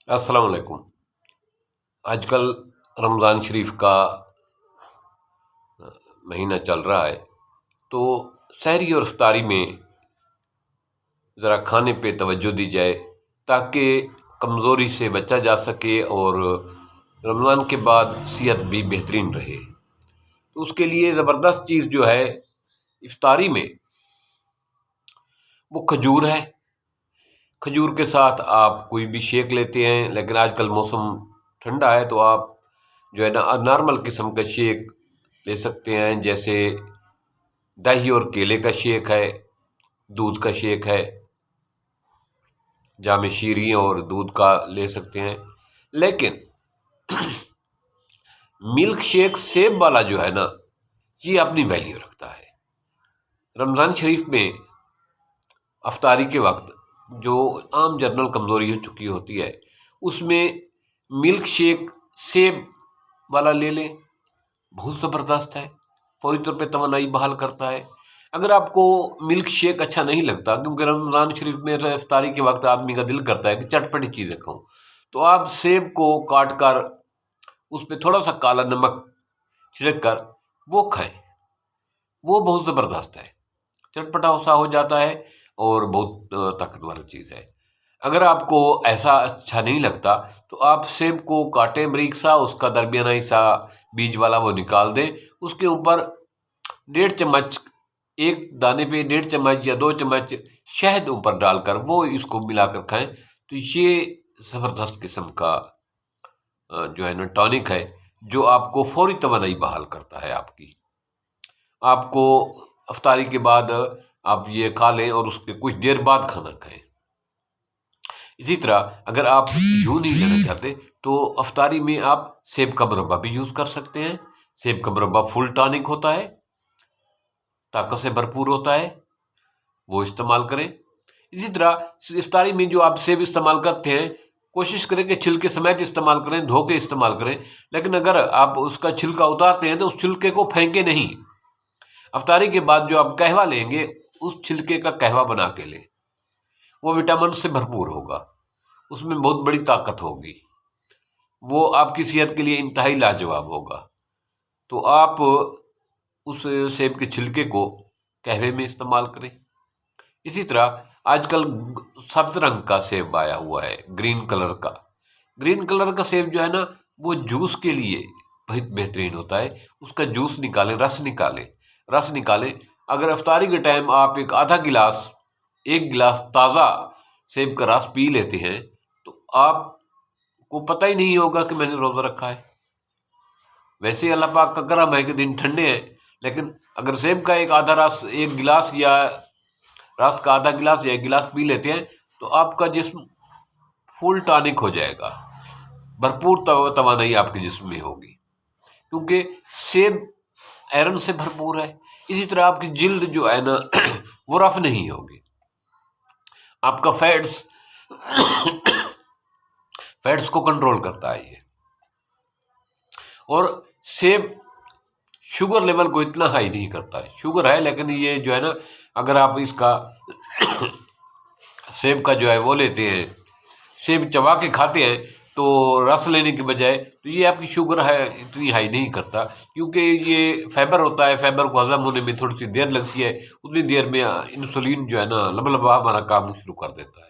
अस्सलाम वालेकुम। आजकल रमज़ान शरीफ का महीना चल रहा है, तो सहरी और इफ्तारी में ज़रा खाने पे तवज्जो दी जाए ताकि कमज़ोरी से बचा जा सके और रमज़ान के बाद सेहत भी बेहतरीन रहे। तो उसके लिए ज़बरदस्त चीज़ जो है इफ्तारी में, वो खजूर है। खजूर के साथ आप कोई भी शेक लेते हैं, लेकिन आजकल मौसम ठंडा है तो आप जो है ना नॉर्मल किस्म का शेक ले सकते हैं, जैसे दही और केले का शेक है, दूध का शेक है, जामे शीरी और दूध का ले सकते हैं। लेकिन मिल्क शेक सेब वाला जो है ना, ये अपनी वैल्यू रखता है। रमज़ान शरीफ में अफ्तारी के वक्त जो आम जनरल कमज़ोरी हो चुकी होती है, उसमें मिल्क शेक सेब वाला ले लें, बहुत ज़बरदस्त है, फौरी तौर पे तवानाई बहाल करता है। अगर आपको मिल्क शेक अच्छा नहीं लगता, क्योंकि रमज़ान शरीफ में इफ्तारी के वक्त आदमी का दिल करता है कि चटपटी चीज़ें खाऊं, तो आप सेब को काट कर उस पर थोड़ा सा काला नमक छिड़क कर वो खाएं, वो बहुत ज़बरदस्त है, चटपटा सा हो जाता है और बहुत ताकतवर चीज़ है। अगर आपको ऐसा अच्छा नहीं लगता तो आप सेब को काटें बारीक सा, उसका दरमियाना हिस्सा बीज वाला वो निकाल दें, उसके ऊपर 1.5 चम्मच, एक दाने पे 1.5 चम्मच या 2 चम्मच शहद ऊपर डालकर वो इसको मिलाकर खाएं, तो ये ज़बरदस्त किस्म का जो है ना टॉनिक है, जो आपको फौरी तवानाई बहाल करता है। आपको अफ्तारी के बाद आप ये खा लें और उसके कुछ देर बाद खाना खाएं। इसी तरह अगर आप यूँ नहीं लेना चाहते तो अफ्तारी में आप सेब का मुरब्बा भी यूज़ कर सकते हैं। सेब का मुरब्बा फुल टॉनिक होता है, ताकत से भरपूर होता है, वो इस्तेमाल करें। इसी तरह इफ्तारी में जो आप सेब इस्तेमाल करते हैं, कोशिश करें कि छिलके समेत इस्तेमाल करें, धो के इस्तेमाल करें। लेकिन अगर आप उसका छिलका उतारते हैं तो उस छिलके को फेंकें नहीं। अफ्तारी के बाद जो आप कहवा लेंगे, उस छिलके का कहवा बना के लें, वो विटामिन से भरपूर होगा, उसमें बहुत बड़ी ताकत होगी, वो आपकी सेहत के लिए इंतहाई लाजवाब होगा। तो आप उस सेब के छिलके को कहवे में इस्तेमाल करें। इसी तरह आजकल सब्ज रंग का सेब आया हुआ है, ग्रीन कलर का। ग्रीन कलर का सेब जो है ना, वो जूस के लिए बहुत बेहतरीन होता है। उसका जूस निकालें, रस निकालें। अगर इफ्तारी के टाइम आप एक गिलास ताज़ा सेब का रस पी लेते हैं तो आपको पता ही नहीं होगा कि मैंने रोज़ा रखा है। वैसे अल्लाह पाक का करम है कि दिन ठंडे हैं, लेकिन अगर सेब का एक गिलास या रस का आधा गिलास या एक गिलास पी लेते हैं तो आपका जिस्म फुल टॉनिक हो जाएगा, भरपूर तवानाई आपके जिस्म में होगी, क्योंकि सेब आयरन से भरपूर है। इसी तरह आपकी जिल्द जो है ना वो रफ नहीं होगी, आपका फैट्स को कंट्रोल करता है ये। और सेब शुगर लेवल को इतना हाई नहीं करता है, शुगर है लेकिन ये जो है ना, अगर आप इसका सेब का जो है वो लेते हैं, सेब चबा के खाते हैं तो रस लेने के बजाय, तो ये आपकी शुगर है इतनी हाई नहीं करता, क्योंकि ये फाइबर होता है। फाइबर को हजम होने में थोड़ी सी देर लगती है, उतनी देर में इंसुलिन जो है ना लबलबा हमारा काम शुरू कर देता है।